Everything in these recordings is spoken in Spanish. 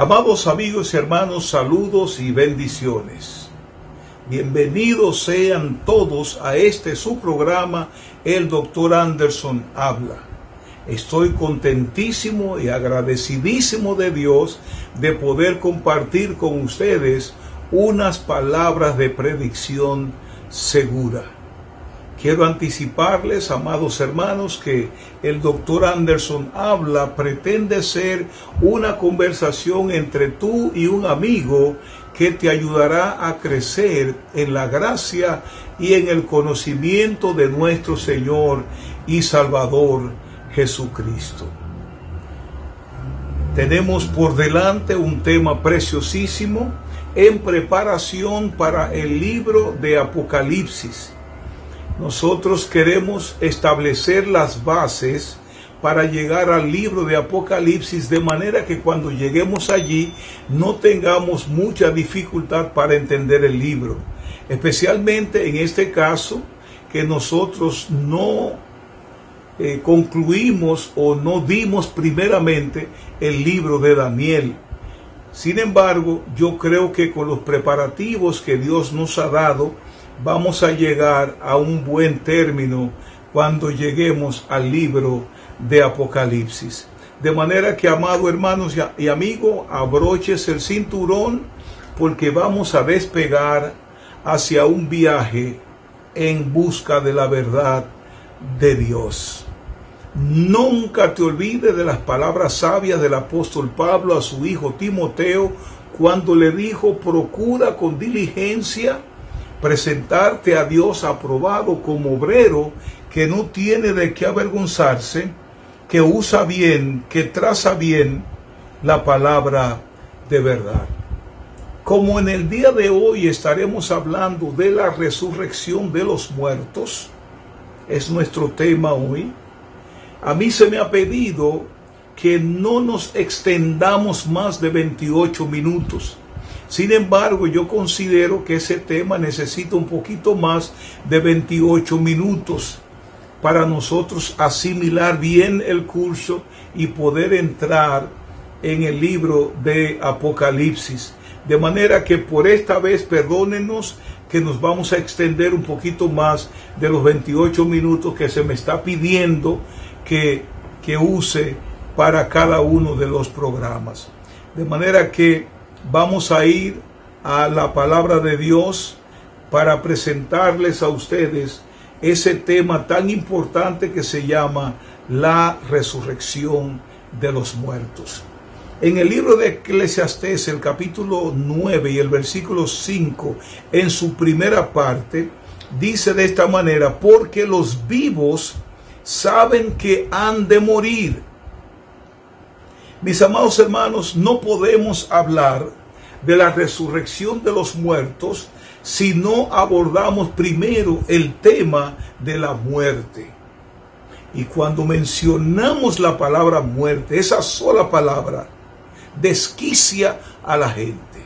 Amados amigos y hermanos, saludos y bendiciones. Bienvenidos sean todos a su programa, el Dr. Anderson Habla. Estoy contentísimo y agradecidísimo de Dios de poder compartir con ustedes unas palabras de predicción segura. Quiero anticiparles, amados hermanos, que el Dr. Anderson Habla pretende ser una conversación entre tú y un amigo que te ayudará a crecer en la gracia y en el conocimiento de nuestro Señor y Salvador Jesucristo. Tenemos por delante un tema preciosísimo en preparación para el libro de Apocalipsis. Nosotros queremos establecer las bases para llegar al libro de Apocalipsis de manera que cuando lleguemos allí no tengamos mucha dificultad para entender el libro. Especialmente en este caso que nosotros no concluimos o no dimos primeramente el libro de Daniel. Sin embargo, yo creo que con los preparativos que Dios nos ha dado, vamos a llegar a un buen término cuando lleguemos al libro de Apocalipsis. De manera que, amado hermanos y amigo, abroches el cinturón porque vamos a despegar hacia un viaje en busca de la verdad de Dios. Nunca te olvides de las palabras sabias del apóstol Pablo a su hijo Timoteo cuando le dijo: procura con diligencia presentarte a Dios aprobado como obrero que no tiene de qué avergonzarse, que usa bien, que traza bien la palabra de verdad. Como en el día de hoy estaremos hablando de la resurrección de los muertos, es nuestro tema hoy, a mí se me ha pedido que no nos extendamos más de 28 minutos. Sin embargo, yo considero que ese tema necesita un poquito más de 28 minutos para nosotros asimilar bien el curso y poder entrar en el libro de Apocalipsis. De manera que por esta vez, perdónenos que nos vamos a extender un poquito más de los 28 minutos que se me está pidiendo que use para cada uno de los programas. De manera que vamos a ir a la palabra de Dios para presentarles a ustedes ese tema tan importante que se llama la resurrección de los muertos. En el libro de Eclesiastés, el capítulo 9 y el versículo 5, en su primera parte, dice de esta manera: porque los vivos saben que han de morir. Mis amados hermanos, no podemos hablar de la resurrección de los muertos si no abordamos primero el tema de la muerte. Y cuando mencionamos la palabra muerte, esa sola palabra desquicia a la gente.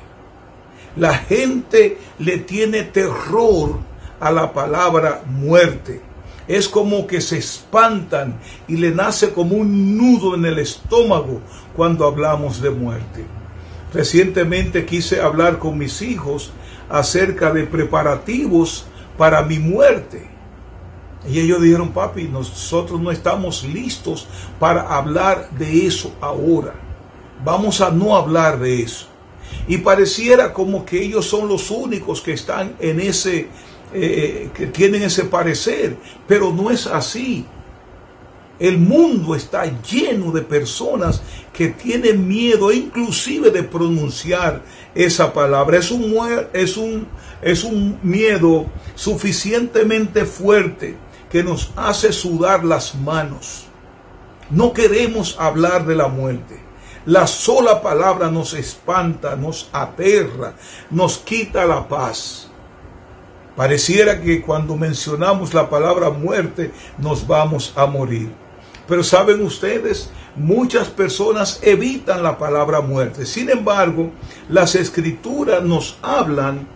La gente le tiene terror a la palabra muerte. Es como que se espantan y le nace como un nudo en el estómago cuando hablamos de muerte. Recientemente quise hablar con mis hijos acerca de preparativos para mi muerte. Y ellos dijeron: papi, nosotros no estamos listos para hablar de eso ahora. Vamos a no hablar de eso. Y pareciera como que ellos son los únicos que están en que tienen ese parecer, pero no es así. El mundo está lleno de personas que tienen miedo inclusive de pronunciar esa palabra. Es un miedo suficientemente fuerte que nos hace sudar las manos. No queremos hablar de la muerte. La sola palabra nos espanta, nos aterra, nos quita la paz. Pareciera que cuando mencionamos la palabra muerte nos vamos a morir. Pero saben ustedes, muchas personas evitan la palabra muerte. Sin embargo, las Escrituras nos hablan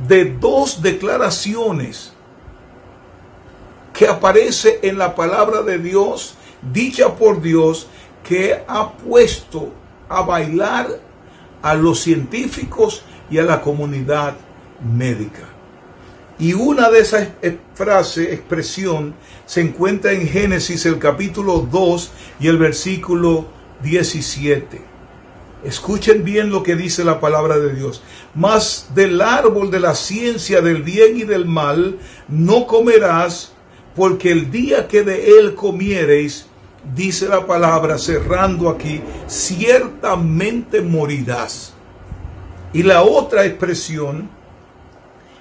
de dos declaraciones que aparece en la palabra de Dios, dicha por Dios, que ha puesto a bailar a los científicos y a la comunidad médica. Y una de esas expresión, se encuentra en Génesis, el capítulo 2 y el versículo 17. Escuchen bien lo que dice la palabra de Dios. Mas del árbol de la ciencia del bien y del mal no comerás, porque el día que de él comiereis, dice la palabra, cerrando aquí, ciertamente morirás. Y la otra expresión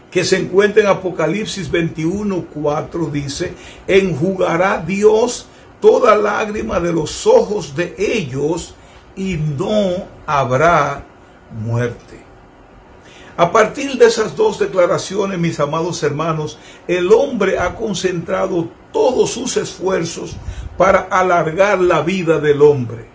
que se encuentra en Apocalipsis 21:4 dice: enjugará Dios toda lágrima de los ojos de ellos y no habrá muerte. A partir de esas dos declaraciones, mis amados hermanos, el hombre ha concentrado todos sus esfuerzos para alargar la vida del hombre.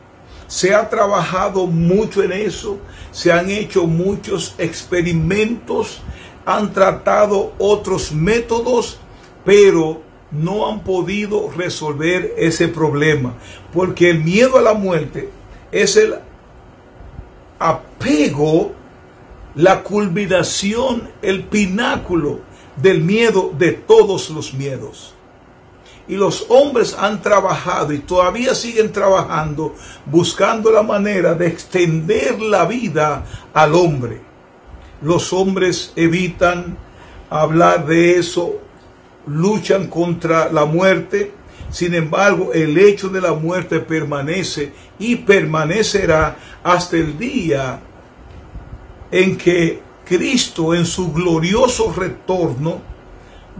Se ha trabajado mucho en eso, se han hecho muchos experimentos, han tratado otros métodos, pero no han podido resolver ese problema, porque el miedo a la muerte es el apego, la culminación, el pináculo del miedo de todos los miedos. Y los hombres han trabajado y todavía siguen trabajando, buscando la manera de extender la vida al hombre. Los hombres evitan hablar de eso, luchan contra la muerte. Sin embargo, el hecho de la muerte permanece y permanecerá hasta el día en que Cristo, en su glorioso retorno,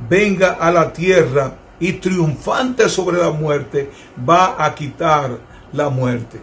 venga a la tierra y triunfante sobre la muerte, va a quitar la muerte.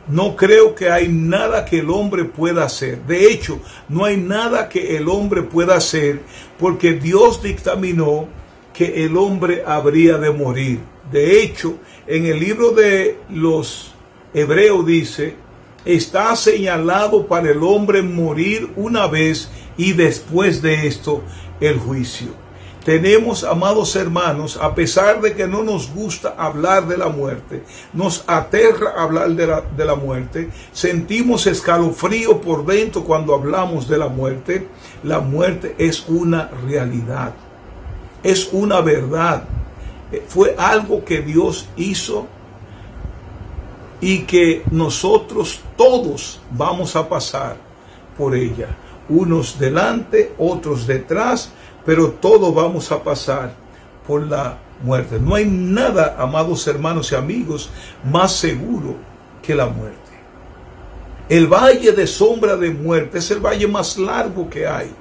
No creo que hay nada que el hombre pueda hacer. De hecho, no hay nada que el hombre pueda hacer, porque Dios dictaminó que el hombre habría de morir. De hecho, en el libro de los Hebreos dice: está señalado para el hombre morir una vez y después de esto el juicio. Tenemos, amados hermanos, a pesar de que no nos gusta hablar de la muerte, nos aterra hablar de la muerte, sentimos escalofrío por dentro cuando hablamos de la muerte. La muerte es una realidad, es una verdad. Fue algo que Dios hizo y que nosotros todos vamos a pasar por ella. Unos delante, otros detrás, pero todos vamos a pasar por la muerte. No hay nada, amados hermanos y amigos, más seguro que la muerte. El valle de sombra de muerte es el valle más largo que hay.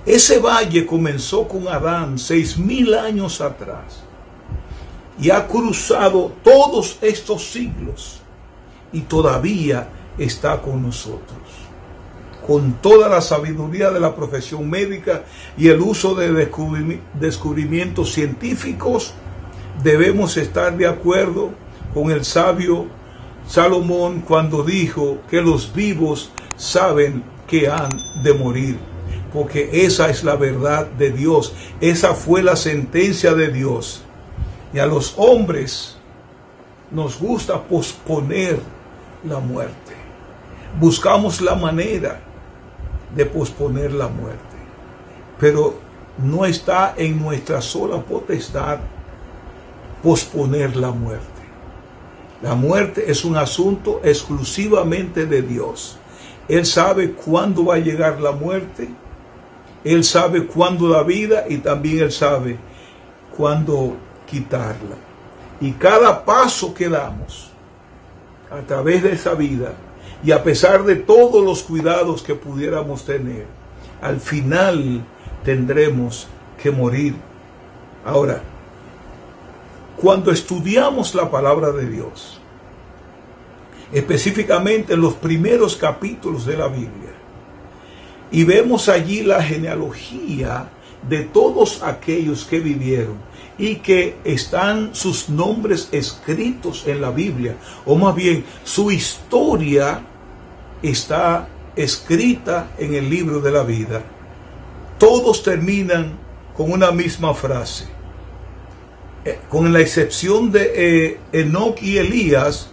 Ese valle comenzó con Adán 6,000 años atrás y ha cruzado todos estos siglos y todavía está con nosotros. Con toda la sabiduría de la profesión médica y el uso de descubrimientos científicos, debemos estar de acuerdo con el sabio Salomón cuando dijo que los vivos saben que han de morir, porque esa es la verdad de Dios, esa fue la sentencia de Dios. Y a los hombres nos gusta posponer la muerte. Buscamos la manera de posponer la muerte, pero no está en nuestra sola potestad posponer la muerte. La muerte es un asunto exclusivamente de Dios. Él sabe cuándo va a llegar la muerte, Él sabe cuándo la vida y también Él sabe cuándo quitarla. Y cada paso que damos a través de esa vida, y a pesar de todos los cuidados que pudiéramos tener, al final tendremos que morir. Ahora, cuando estudiamos la palabra de Dios, específicamente en los primeros capítulos de la Biblia, y vemos allí la genealogía de todos aquellos que vivieron y que están sus nombres escritos en la Biblia, o más bien su historia está escrita en el libro de la vida, todos terminan con una misma frase. Con la excepción de Enoc y Elías,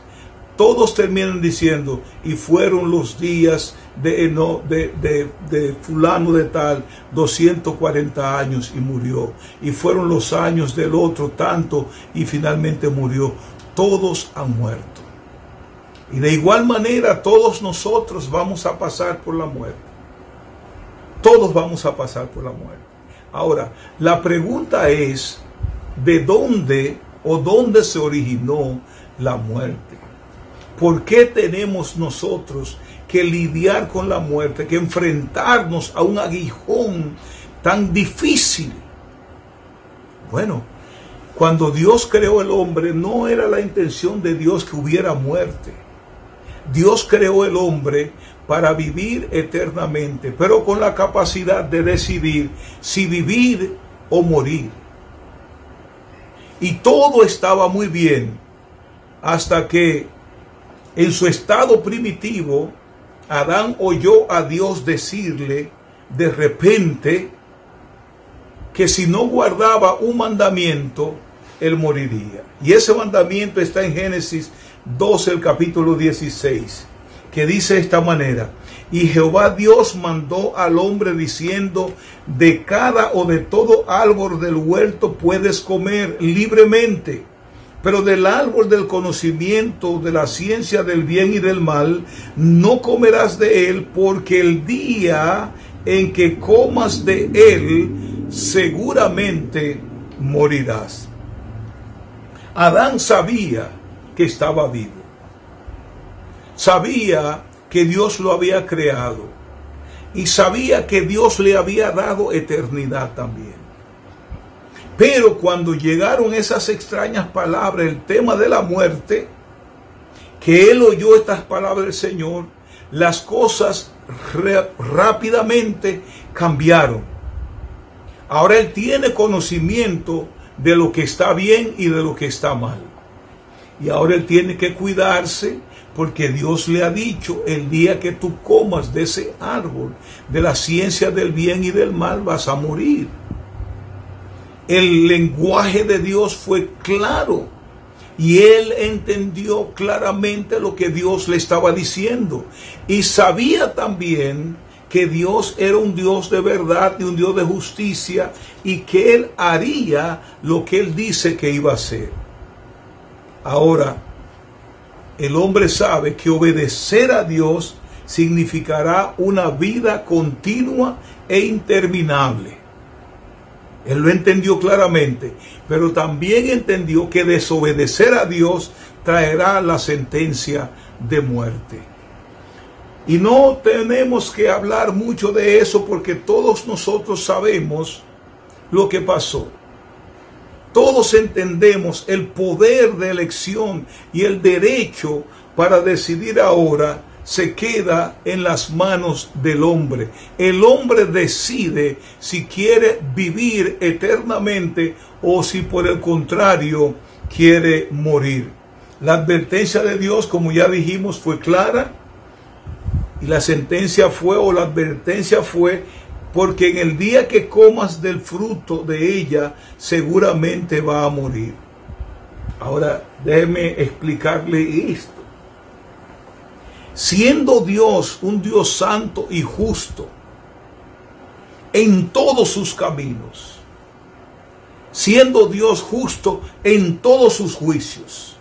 todos terminan diciendo, y fueron los días de fulano de tal, 240 años y murió. Y fueron los años del otro tanto y finalmente murió. Todos han muerto. Y de igual manera todos nosotros vamos a pasar por la muerte. Todos vamos a pasar por la muerte. Ahora, la pregunta es, ¿de dónde o dónde se originó la muerte? ¿Por qué tenemos nosotros que lidiar con la muerte, que enfrentarnos a un aguijón tan difícil? Bueno, cuando Dios creó el hombre, no era la intención de Dios que hubiera muerte. Dios creó el hombre para vivir eternamente, pero con la capacidad de decidir si vivir o morir. Y todo estaba muy bien hasta que en su estado primitivo, Adán oyó a Dios decirle de repente que si no guardaba un mandamiento, él moriría. Y ese mandamiento está en Génesis 12, el capítulo 16, que dice de esta manera: y Jehová Dios mandó al hombre diciendo, de cada o de todo árbol del huerto puedes comer libremente, pero del árbol del conocimiento de la ciencia del bien y del mal no comerás de él, porque el día en que comas de él seguramente morirás. Adán sabía que estaba vivo. Sabía que Dios lo había creado. Y sabía que Dios le había dado eternidad también. Pero cuando llegaron esas extrañas palabras, el tema de la muerte, que él oyó estas palabras del Señor, las cosas rápidamente cambiaron. Ahora él tiene conocimiento de lo que está bien y de lo que está mal. Y ahora él tiene que cuidarse, porque Dios le ha dicho, el día que tú comas de ese árbol, de la ciencia del bien y del mal, vas a morir. El lenguaje de Dios fue claro y él entendió claramente lo que Dios le estaba diciendo. Y sabía también que Dios era un Dios de verdad y un Dios de justicia, y que él haría lo que él dice que iba a hacer. Ahora, el hombre sabe que obedecer a Dios significará una vida continua e interminable. Él lo entendió claramente, pero también entendió que desobedecer a Dios traerá la sentencia de muerte. Y no tenemos que hablar mucho de eso, porque todos nosotros sabemos lo que pasó. Todos entendemos el poder de elección y el derecho para decidir ahora se queda en las manos del hombre. El hombre decide si quiere vivir eternamente o si por el contrario quiere morir. La advertencia de Dios, como ya dijimos, fue clara, y la sentencia fue, o la advertencia fue, porque en el día que comas del fruto de ella seguramente va a morir. Ahora déjeme explicarle esto. Siendo Dios un Dios santo y justo en todos sus caminos, siendo Dios justo en todos sus juicios,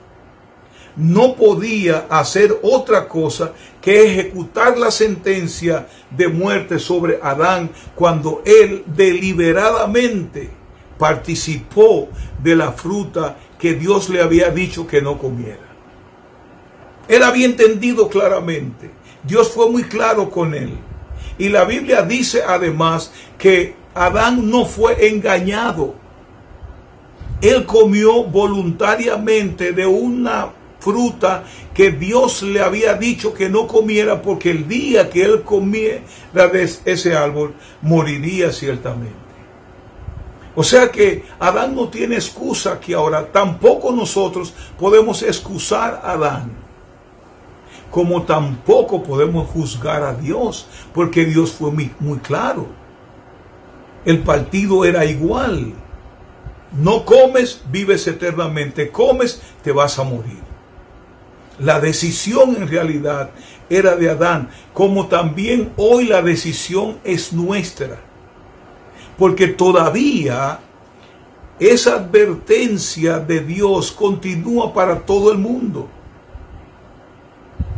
no podía hacer otra cosa que ejecutar la sentencia de muerte sobre Adán cuando él deliberadamente participó de la fruta que Dios le había dicho que no comiera. Él había entendido claramente. Dios fue muy claro con él. Y la Biblia dice además que Adán no fue engañado. Él comió voluntariamente de una fruta que Dios le había dicho que no comiera, porque el día que él comiera de ese árbol moriría ciertamente. O sea que Adán no tiene excusa aquí ahora. Tampoco nosotros podemos excusar a Adán, como tampoco podemos juzgar a Dios, porque Dios fue muy claro. El partido era igual. No comes, vives eternamente. Comes, te vas a morir. La decisión en realidad era de Adán, como también hoy la decisión es nuestra. Porque todavía esa advertencia de Dios continúa para todo el mundo.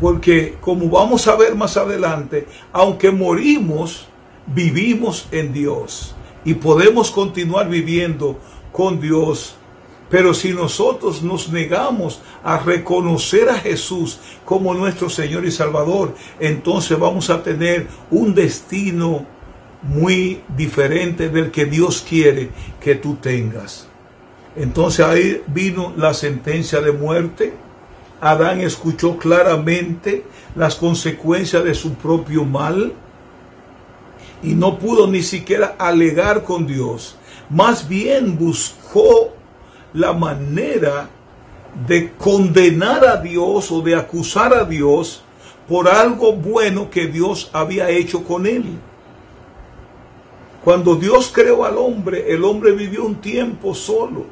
Porque como vamos a ver más adelante, aunque morimos, vivimos en Dios. Y podemos continuar viviendo con Dios. Pero si nosotros nos negamos a reconocer a Jesús como nuestro Señor y Salvador, entonces vamos a tener un destino muy diferente del que Dios quiere que tú tengas. Entonces ahí vino la sentencia de muerte. Adán escuchó claramente las consecuencias de su propio mal y no pudo ni siquiera alegar con Dios. Más bien buscó la manera de condenar a Dios o de acusar a Dios por algo bueno que Dios había hecho con él. Cuando Dios creó al hombre, el hombre vivió un tiempo solo.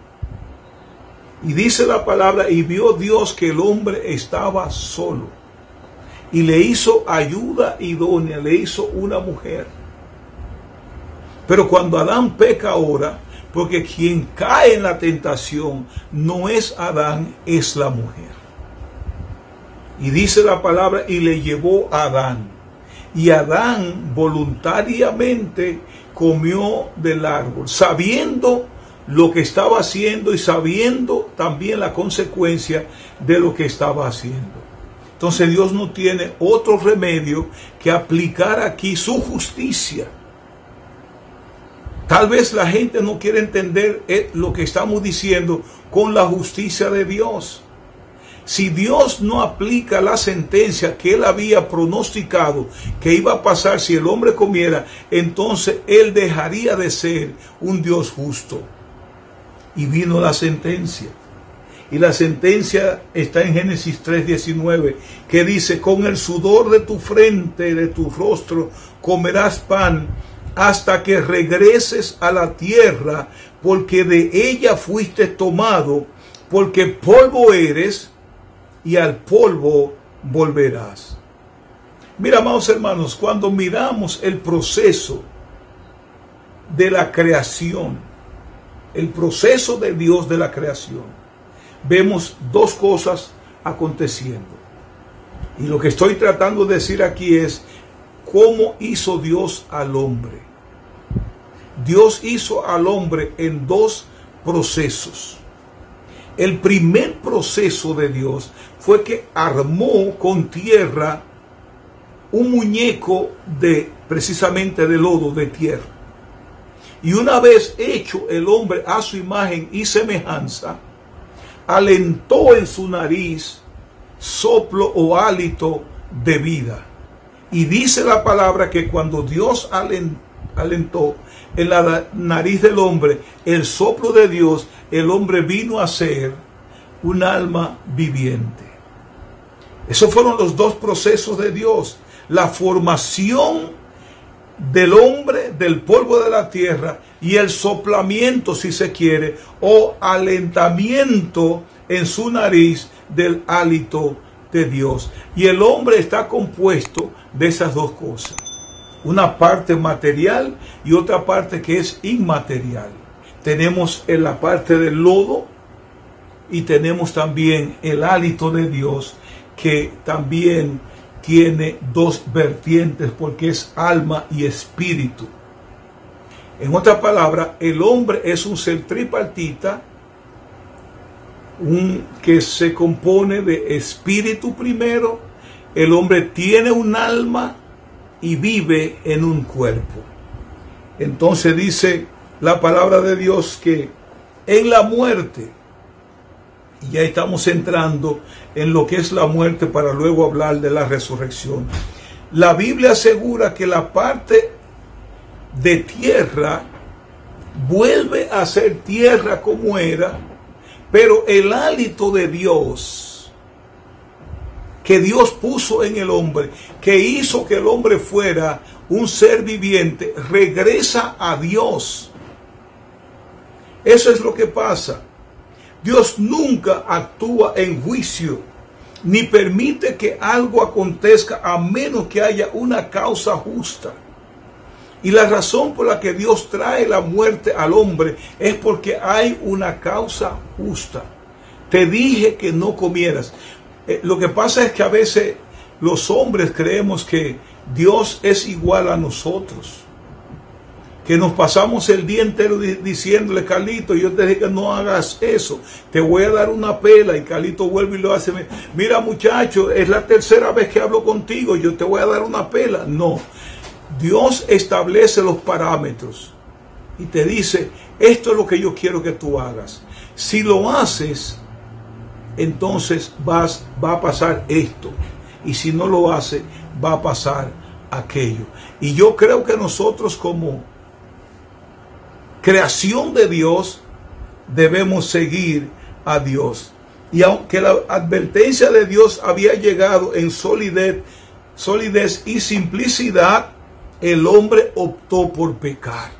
Y dice la palabra, y vio Dios que el hombre estaba solo. Y le hizo ayuda idónea, le hizo una mujer. Pero cuando Adán peca ahora, porque quien cae en la tentación no es Adán, es la mujer. Y dice la palabra, y le llevó a Adán. Y Adán voluntariamente comió del árbol, sabiendo lo que estaba haciendo y sabiendo también la consecuencia de lo que estaba haciendo. Entonces Dios no tiene otro remedio que aplicar aquí su justicia. Tal vez la gente no quiere entender lo que estamos diciendo con la justicia de Dios. Si Dios no aplica la sentencia que Él había pronosticado que iba a pasar si el hombre comiera, entonces Él dejaría de ser un Dios justo. Y vino la sentencia. Y la sentencia está en Génesis 3:19, que dice, con el sudor de tu frente, de tu rostro, comerás pan hasta que regreses a la tierra, porque de ella fuiste tomado, porque polvo eres y al polvo volverás. Mira, amados hermanos, cuando miramos el proceso de la creación, el proceso de Dios de la creación, vemos dos cosas aconteciendo. Y lo que estoy tratando de decir aquí es cómo hizo Dios al hombre. Dios hizo al hombre en dos procesos. El primer proceso de Dios fue que armó con tierra un muñeco precisamente de lodo, de tierra. Y una vez hecho el hombre a su imagen y semejanza, alentó en su nariz soplo o hálito de vida. Y dice la palabra que cuando Dios alentó en la nariz del hombre el soplo de Dios, el hombre vino a ser un alma viviente. Esos fueron los dos procesos de Dios. La formación del hombre del polvo de la tierra y el soplamiento, si se quiere, o alentamiento en su nariz del hálito de Dios. Y el hombre está compuesto de esas dos cosas. Una parte material y otra parte que es inmaterial. Tenemos en la parte del lodo y tenemos también el hálito de Dios, que también tiene dos vertientes porque es alma y espíritu. En otra palabra, el hombre es un ser tripartita, que se compone de espíritu primero. El hombre tiene un alma y vive en un cuerpo. Entonces dice la palabra de Dios que en la muerte, y ya estamos entrando en lo que es la muerte para luego hablar de la resurrección. La Biblia asegura que la parte de tierra vuelve a ser tierra como era, pero el hálito de Dios que Dios puso en el hombre, que hizo que el hombre fuera un ser viviente, regresa a Dios. Eso es lo que pasa. Dios nunca actúa en juicio. ni permite que algo acontezca a menos que haya una causa justa. Y la razón por la que Dios trae la muerte al hombre es porque hay una causa justa. Te dije que no comieras. Lo que pasa es que a veces los hombres creemos que Dios es igual a nosotros. Que nos pasamos el día entero diciéndole, Carlito, yo te dije que no hagas eso, te voy a dar una pela, y Carlito vuelve y lo hace, mira muchacho, es la tercera vez que hablo contigo, yo te voy a dar una pela. No, Dios establece los parámetros y te dice, esto es lo que yo quiero que tú hagas. Si lo haces, entonces va a pasar esto, y si no lo haces, va a pasar aquello. Y yo creo que nosotros como creación de Dios debemos seguir a Dios. Y aunque la advertencia de Dios había llegado en solidez y simplicidad, el hombre optó por pecar,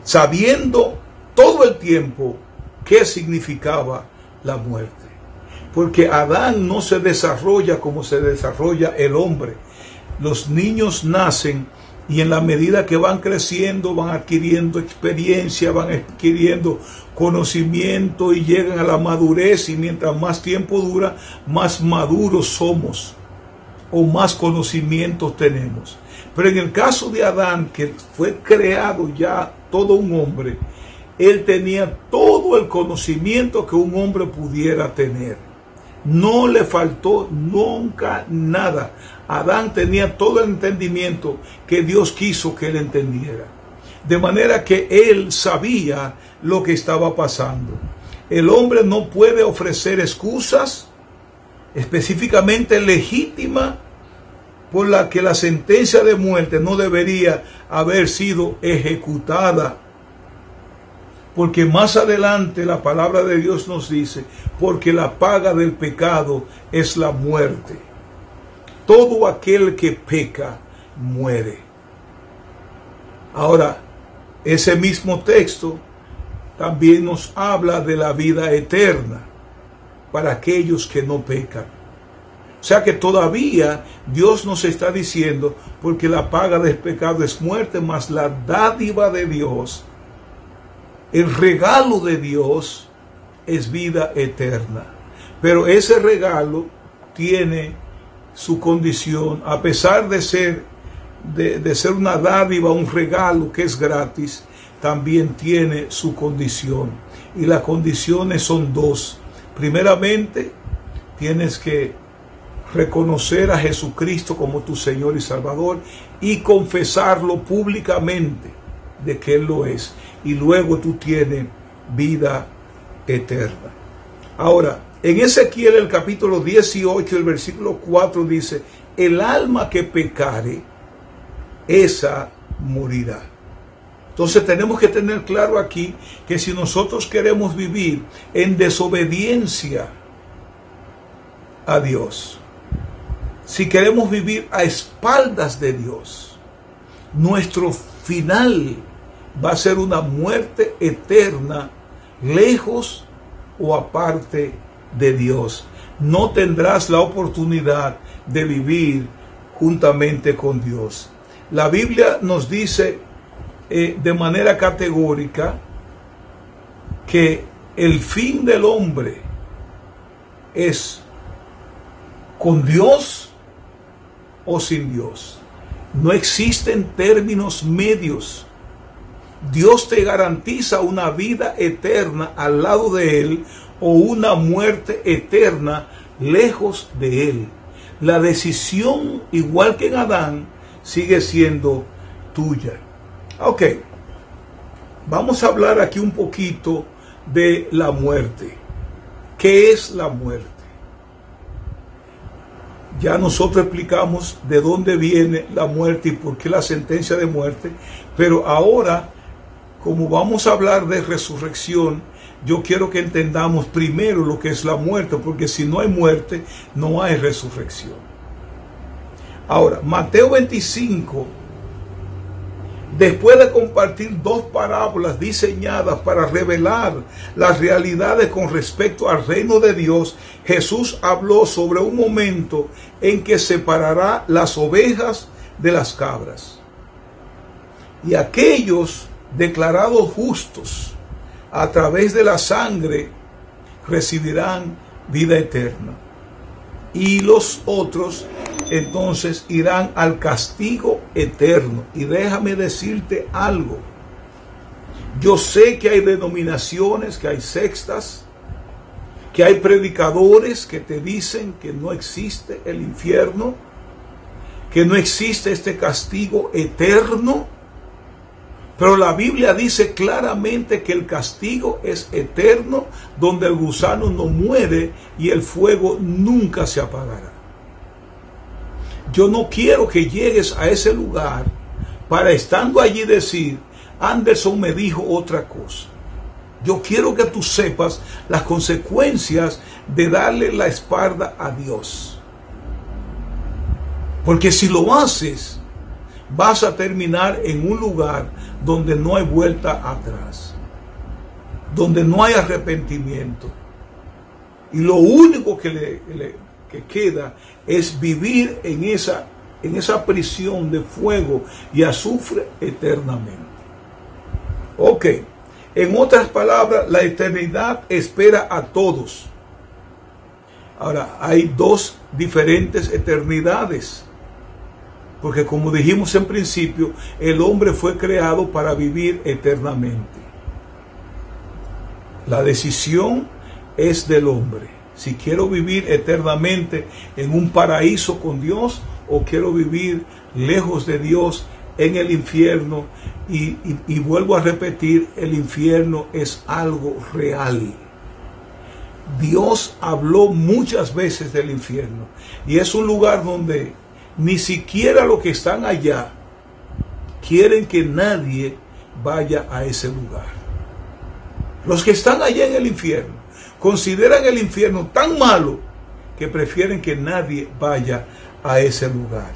sabiendo todo el tiempo qué significaba la muerte. Porque Adán no se desarrolla como se desarrolla el hombre. Los niños nacen y en la medida que van creciendo, van adquiriendo experiencia, van adquiriendo conocimiento y llegan a la madurez. Y mientras más tiempo dura, más maduros somos o más conocimientos tenemos. Pero en el caso de Adán, que fue creado ya todo un hombre, él tenía todo el conocimiento que un hombre pudiera tener. No le faltó nunca nada. Adán tenía todo el entendimiento que Dios quiso que él entendiera. De manera que él sabía lo que estaba pasando. El hombre no puede ofrecer excusas específicamente legítimas por la que la sentencia de muerte no debería haber sido ejecutada. Porque más adelante la palabra de Dios nos dice, porque la paga del pecado es la muerte. Todo aquel que peca muere. Ahora, ese mismo texto también nos habla de la vida eterna para aquellos que no pecan. O sea que todavía Dios nos está diciendo, porque la paga del pecado es muerte, mas la dádiva de Dios, el regalo de Dios es vida eterna. Pero ese regalo tiene su condición, a pesar de ser una dádiva, un regalo que es gratis, también tiene su condición. Y las condiciones son dos. Primeramente, tienes que reconocer a Jesucristo como tu Señor y Salvador y confesarlo públicamente de que Él lo es. Y luego tú tienes vida eterna. Ahora, en Ezequiel el capítulo 18, el versículo 4 dice, el alma que pecare, esa morirá. Entonces tenemos que tener claro aquí que si nosotros queremos vivir en desobediencia a Dios, si queremos vivir a espaldas de Dios, nuestro final va a ser una muerte eterna, lejos o aparte de Dios. No tendrás la oportunidad de vivir juntamente con Dios. La Biblia nos dice de manera categórica que el fin del hombre es con Dios o sin Dios. No existen términos medios. Dios te garantiza una vida eterna al lado de Él o una muerte eterna lejos de Él. La decisión, igual que en Adán, sigue siendo tuya. Ok, vamos a hablar aquí un poquito de la muerte. ¿Qué es la muerte? Ya nosotros explicamos de dónde viene la muerte y por qué la sentencia de muerte, pero ahora, como vamos a hablar de resurrección, yo quiero que entendamos primero lo que es la muerte, porque si no hay muerte, no hay resurrección. Ahora, Mateo 25 Después de compartir dos parábolas diseñadas para revelar las realidades con respecto al reino de Dios, Jesús habló sobre un momento en que separará las ovejas de las cabras. Y aquellos declarados justos a través de la sangre recibirán vida eterna. Y los otros entonces irán al castigo eterno. Y déjame decirte algo. Yo sé que hay denominaciones, que hay sectas, que hay predicadores que te dicen que no existe el infierno, que no existe este castigo eterno. Pero la Biblia dice claramente que el castigo es eterno, donde el gusano no muere y el fuego nunca se apagará. Yo no quiero que llegues a ese lugar para, estando allí, decir, Anderson me dijo otra cosa. Yo quiero que tú sepas las consecuencias de darle la espalda a Dios. Porque si lo haces, vas a terminar en un lugar donde no hay vuelta atrás, donde no hay arrepentimiento. Y lo único que queda es vivir en esa prisión de fuego y azufre eternamente. Ok, en otras palabras, la eternidad espera a todos. Ahora, hay dos diferentes eternidades. Porque como dijimos en principio, el hombre fue creado para vivir eternamente. La decisión es del hombre. Si quiero vivir eternamente en un paraíso con Dios o quiero vivir lejos de Dios en el infierno. Y vuelvo a repetir, el infierno es algo real. Dios habló muchas veces del infierno. Y es un lugar donde ni siquiera los que están allá quieren que nadie vaya a ese lugar. Los que están allá en el infierno consideran el infierno tan malo que prefieren que nadie vaya a ese lugar.